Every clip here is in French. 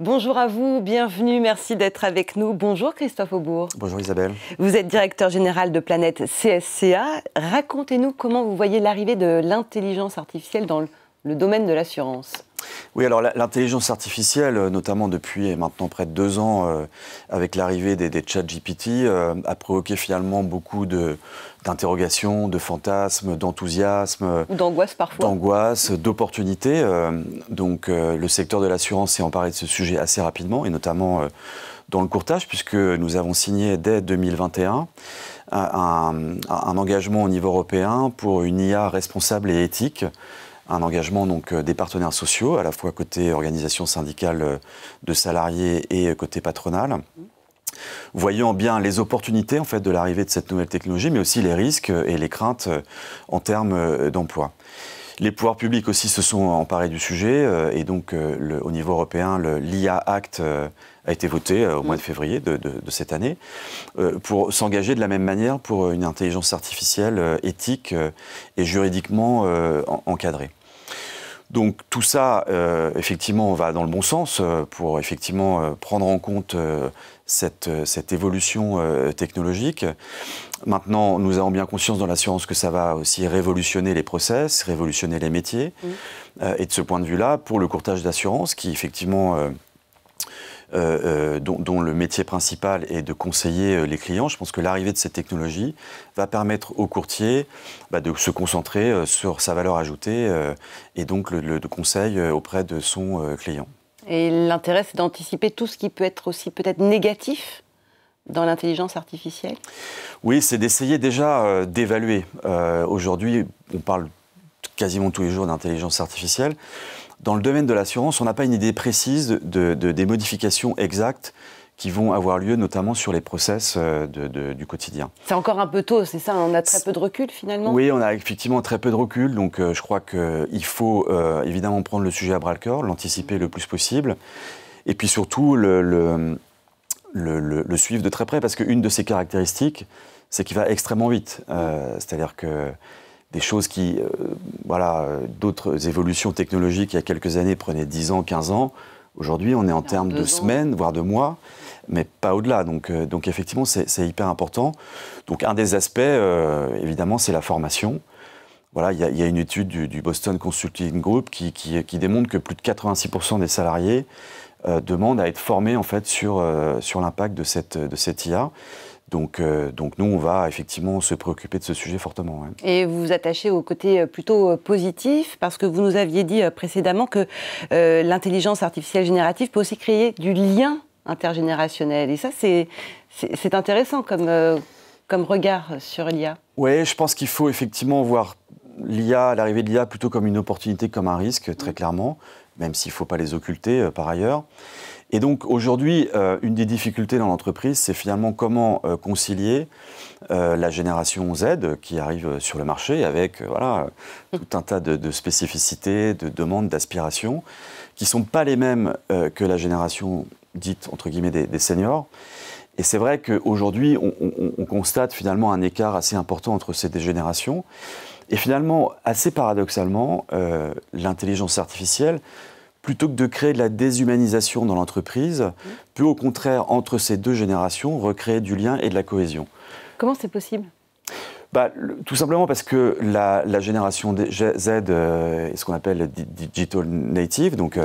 Bonjour à vous, bienvenue, merci d'être avec nous. Bonjour Christophe Aubourg. Bonjour Isabelle. Vous êtes directeur général de Planète CSCA. Racontez-nous comment vous voyez l'arrivée de l'intelligence artificielle dans le domaine de l'assurance. Oui, alors l'intelligence artificielle, notamment depuis maintenant près de 2 ans, avec l'arrivée des chats GPT, a provoqué finalement beaucoup d'interrogations, de fantasmes, d'enthousiasme. Ou d'angoisse parfois. D'angoisse, d'opportunités. Donc le secteur de l'assurance s'est emparé de ce sujet assez rapidement, et notamment dans le courtage, puisque nous avons signé dès 2021 un engagement au niveau européen pour une IA responsable et éthique. Un engagement donc des partenaires sociaux, à la fois côté organisation syndicale de salariés et côté patronal, voyant bien les opportunités en fait de l'arrivée de cette nouvelle technologie, mais aussi les risques et les craintes en termes d'emploi. Les pouvoirs publics aussi se sont emparés du sujet, et donc au niveau européen, l'IA Act a été voté au mois de février de cette année, pour s'engager de la même manière pour une intelligence artificielle éthique et juridiquement encadrée. Donc tout ça, effectivement, va dans le bon sens pour effectivement prendre en compte cette évolution technologique. Maintenant, nous avons bien conscience dans l'assurance que ça va aussi révolutionner les process, révolutionner les métiers. Et de ce point de vue-là, pour le courtage d'assurance, qui effectivement dont le métier principal est de conseiller les clients, je pense que l'arrivée de cette technologie va permettre au courtier de se concentrer sur sa valeur ajoutée et donc le conseil auprès de son client. Et l'intérêt, c'est d'anticiper tout ce qui peut être aussi peut-être négatif dans l'intelligence artificielle? Oui, c'est d'essayer déjà d'évaluer. Aujourd'hui, on parle quasiment tous les jours d'intelligence artificielle. Dans le domaine de l'assurance, on n'a pas une idée précise des modifications exactes qui vont avoir lieu, notamment sur les process du quotidien. C'est encore un peu tôt, c'est ça? On a très peu de recul, finalement? Oui, on a effectivement très peu de recul. Donc, je crois qu'il faut évidemment prendre le sujet à bras-le-corps, l'anticiper le plus possible. Et puis surtout, le suivre de très près. Parce qu'une de ses caractéristiques, c'est qu'il va extrêmement vite. C'est-à-dire que des choses qui, d'autres évolutions technologiques il y a quelques années prenaient 10 ans, 15 ans. Aujourd'hui, on est en termes de semaines, voire de mois, mais pas au-delà. Donc effectivement, c'est hyper important. Donc un des aspects, évidemment, c'est la formation. Voilà, il y a une étude du Boston Consulting Group qui démontre que plus de 86% des salariés demandent à être formés en fait sur l'impact de cette IA. Donc nous, on va effectivement se préoccuper de ce sujet fortement. Ouais. Et vous vous attachez au côté plutôt positif, parce que vous nous aviez dit précédemment que l'intelligence artificielle générative peut aussi créer du lien intergénérationnel. Et ça, c'est intéressant comme regard sur l'IA. Oui, je pense qu'il faut effectivement voir l'arrivée de l'IA plutôt comme une opportunité, comme un risque, très clairement, même s'il ne faut pas les occulter par ailleurs. Et donc aujourd'hui, une des difficultés dans l'entreprise, c'est finalement comment concilier la génération Z qui arrive sur le marché avec tout un tas de spécificités, de demandes, d'aspirations, qui ne sont pas les mêmes que la génération dite, entre guillemets, des seniors. Et c'est vrai qu'aujourd'hui, on constate finalement un écart assez important entre ces deux générations. Et finalement, assez paradoxalement, l'intelligence artificielle, plutôt que de créer de la déshumanisation dans l'entreprise, peut au contraire, entre ces deux générations, recréer du lien et de la cohésion. Comment c'est possible ? Tout simplement parce que la génération Z est ce qu'on appelle digital native, donc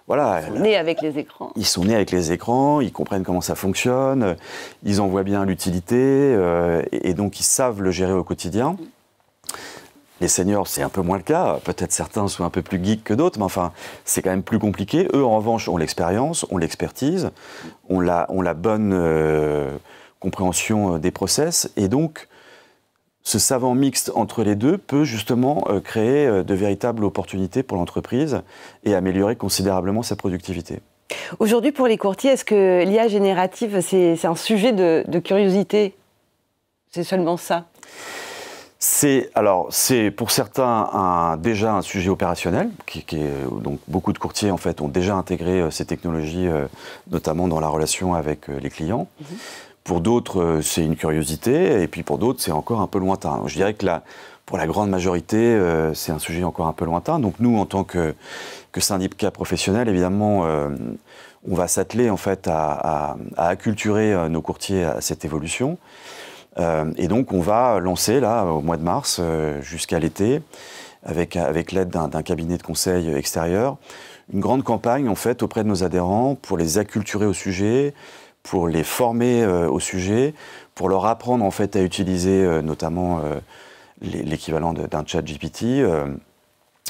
voilà. Ils sont nés avec les écrans. Ils sont nés avec les écrans, ils comprennent comment ça fonctionne, ils en voient bien l'utilité, et donc ils savent le gérer au quotidien. Les seniors, c'est un peu moins le cas. Peut-être certains sont un peu plus geeks que d'autres, mais enfin, c'est quand même plus compliqué. Eux, en revanche, ont l'expérience, ont l'expertise, ont la bonne compréhension des process. Et donc, ce savant mixte entre les deux peut justement créer de véritables opportunités pour l'entreprise et améliorer considérablement sa productivité. Aujourd'hui, pour les courtiers, est-ce que l'IA générative, c'est un sujet de curiosité? C'est seulement ça? C'est pour certains déjà un sujet opérationnel, donc beaucoup de courtiers en fait ont déjà intégré ces technologies, notamment dans la relation avec les clients. Pour d'autres, c'est une curiosité, et puis pour d'autres, c'est encore un peu lointain. Je dirais que pour la grande majorité, c'est un sujet encore un peu lointain. Donc nous, en tant que syndicat professionnel, évidemment, on va s'atteler en fait à acculturer nos courtiers à cette évolution. Et donc on va lancer là au mois de mars jusqu'à l'été, avec l'aide d'un cabinet de conseil extérieur, une grande campagne en fait auprès de nos adhérents pour les acculturer au sujet, pour les former au sujet, pour leur apprendre en fait à utiliser notamment l'équivalent d'un chat GPT,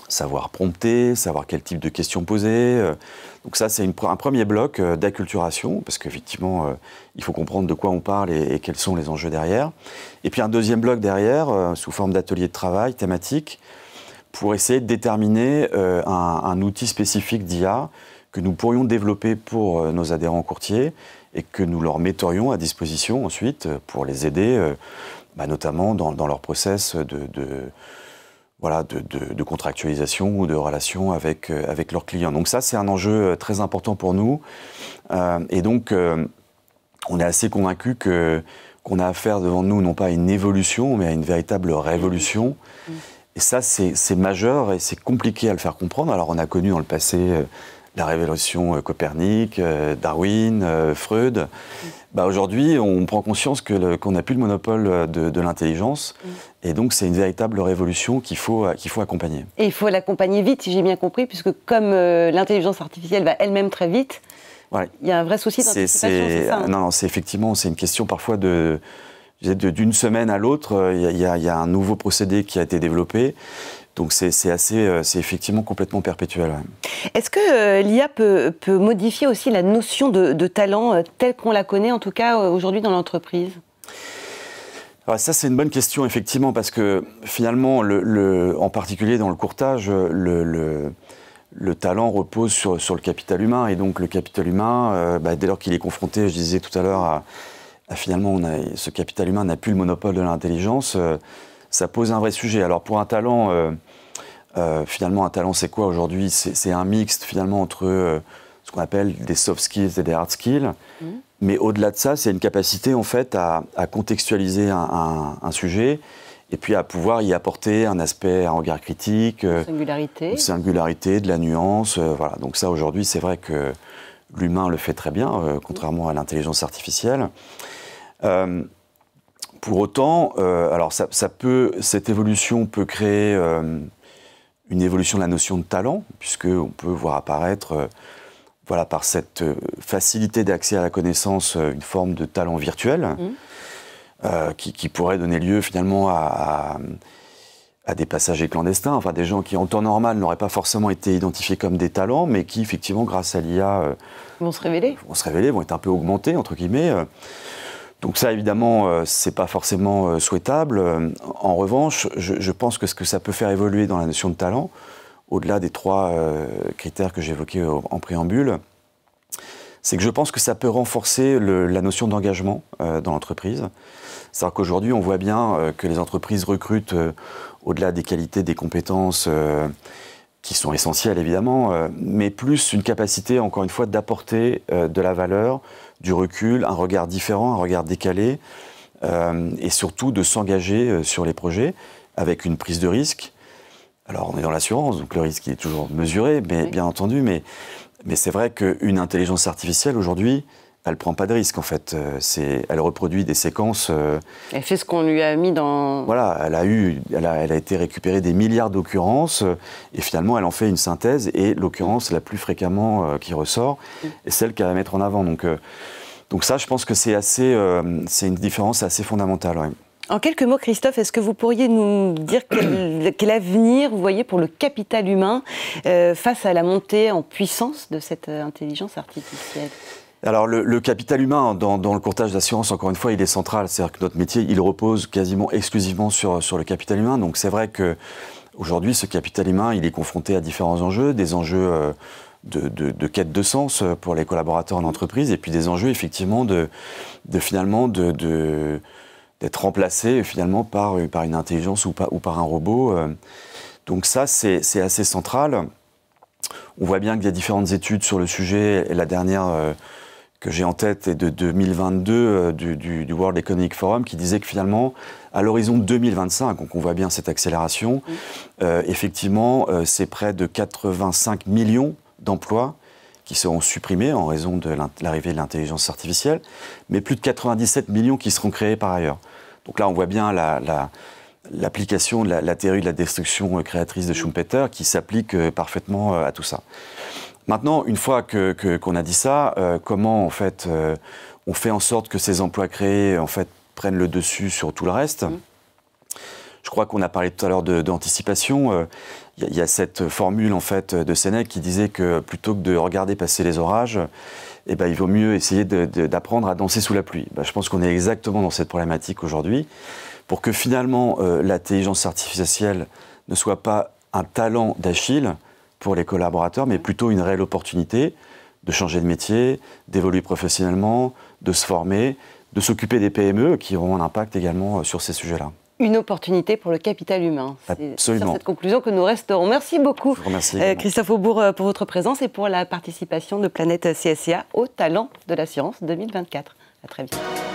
savoir prompter, savoir quel type de questions poser. Donc ça, c'est un premier bloc d'acculturation, parce qu'effectivement, il faut comprendre de quoi on parle et quels sont les enjeux derrière. Et puis un deuxième bloc derrière, sous forme d'ateliers de travail thématiques, pour essayer de déterminer un outil spécifique d'IA que nous pourrions développer pour nos adhérents courtiers et que nous leur metterions à disposition ensuite pour les aider, notamment dans leur process de contractualisation ou de relation avec leurs clients. Donc ça, c'est un enjeu très important pour nous. Et donc, on est assez convaincus qu'on a affaire devant nous, non pas à une évolution, mais à une véritable révolution. Et ça, c'est majeur et c'est compliqué à le faire comprendre. Alors, on a connu dans le passé la révolution Copernic, Darwin, Freud. Aujourd'hui, on prend conscience qu'on n'a plus le monopole de l'intelligence. Et donc, c'est une véritable révolution qu'il faut accompagner. Et il faut l'accompagner vite, si j'ai bien compris, puisque comme l'intelligence artificielle va elle-même très vite, ouais, il y a un vrai souci d'anticipation, c'est ça, hein? Non, c'est effectivement, c'est une question parfois d'une semaine à l'autre. Il y a un nouveau procédé qui a été développé. Donc c'est effectivement complètement perpétuel. Ouais. Est-ce que l'IA peut modifier aussi la notion de talent telle qu'on la connaît, en tout cas aujourd'hui dans l'entreprise? Alors ça, c'est une bonne question, effectivement, parce que finalement, en particulier dans le courtage, le talent repose sur le capital humain. Et donc le capital humain, dès lors qu'il est confronté, je disais tout à l'heure, finalement, ce capital humain n'a plus le monopole de l'intelligence. Ça pose un vrai sujet. Alors pour un talent, finalement, un talent, c'est quoi aujourd'hui? C'est un mixte finalement entre ce qu'on appelle des soft skills et des hard skills. Mais au-delà de ça, c'est une capacité en fait à contextualiser un sujet et puis à pouvoir y apporter un aspect, un regard critique, une singularité, de la nuance. Voilà. Donc ça, aujourd'hui, c'est vrai que l'humain le fait très bien, contrairement à l'intelligence artificielle. Pour autant, alors cette évolution peut créer une évolution de la notion de talent, puisqu'on peut voir apparaître, par cette facilité d'accès à la connaissance, une forme de talent virtuel qui pourrait donner lieu finalement à des passagers clandestins, enfin des gens qui en temps normal n'auraient pas forcément été identifiés comme des talents, mais qui effectivement, grâce à l'IA, vont se révéler, vont être un peu augmentés, entre guillemets. Donc ça, évidemment, c'est pas forcément souhaitable. En revanche, je pense que ce que ça peut faire évoluer dans la notion de talent, au-delà des 3 critères que j'évoquais en préambule, c'est que je pense que ça peut renforcer la notion d'engagement dans l'entreprise. C'est-à-dire qu'aujourd'hui, on voit bien que les entreprises recrutent, au-delà des qualités, des compétences qui sont essentielles, évidemment, mais plus une capacité, encore une fois, d'apporter de la valeur, du recul, un regard différent, un regard décalé, et surtout de s'engager sur les projets avec une prise de risque. Alors, on est dans l'assurance, donc le risque il est toujours mesuré, mais, oui, bien entendu, mais c'est vrai qu'une intelligence artificielle, aujourd'hui, elle ne prend pas de risque, en fait. Elle reproduit des séquences... elle fait ce qu'on lui a mis dans... Voilà, elle a été récupérée des milliards d'occurrences, et finalement, elle en fait une synthèse, et l'occurrence la plus fréquemment qui ressort est celle qu'elle va mettre en avant. Donc ça, je pense que c'est une différence assez fondamentale. Ouais. En quelques mots, Christophe, est-ce que vous pourriez nous dire quel avenir vous voyez pour le capital humain face à la montée en puissance de cette intelligence artificielle ? Alors le capital humain dans le courtage d'assurance, encore une fois, il est central. C'est-à-dire que notre métier, il repose quasiment exclusivement sur le capital humain. Donc c'est vrai qu'aujourd'hui, ce capital humain, il est confronté à différents enjeux, des enjeux de quête de sens pour les collaborateurs en entreprise, et puis des enjeux effectivement d'être remplacé finalement par une intelligence ou par un robot. Donc ça, c'est assez central. On voit bien qu'il y a différentes études sur le sujet. Et la dernière que j'ai en tête est de 2022 du World Economic Forum, qui disait que finalement, à l'horizon 2025, donc on voit bien cette accélération, effectivement, c'est près de 85 millions d'emplois qui seront supprimés en raison de l'arrivée de l'intelligence artificielle, mais plus de 97 millions qui seront créés par ailleurs. Donc là, on voit bien l'application de la théorie de la destruction créatrice de Schumpeter qui s'applique parfaitement à tout ça. Maintenant, une fois qu'on a dit ça, comment en fait on fait en sorte que ces emplois créés en fait prennent le dessus sur tout le reste? Je crois qu'on a parlé tout à l'heure d'anticipation. Il y a cette formule en fait de Sénèque qui disait que plutôt que de regarder passer les orages, eh ben, il vaut mieux essayer d'apprendre à danser sous la pluie. Ben, je pense qu'on est exactement dans cette problématique aujourd'hui, pour que finalement l'intelligence artificielle ne soit pas un talent d'Achille pour les collaborateurs, mais plutôt une réelle opportunité de changer de métier, d'évoluer professionnellement, de se former, de s'occuper des PME qui auront un impact également sur ces sujets-là. Une opportunité pour le capital humain. Absolument. C'est sur cette conclusion que nous resterons. Merci beaucoup, Je vous remercie, Christophe Aubourg, pour votre présence et pour la participation de Planète CSCA au Talent de l'assurance 2024. À très vite.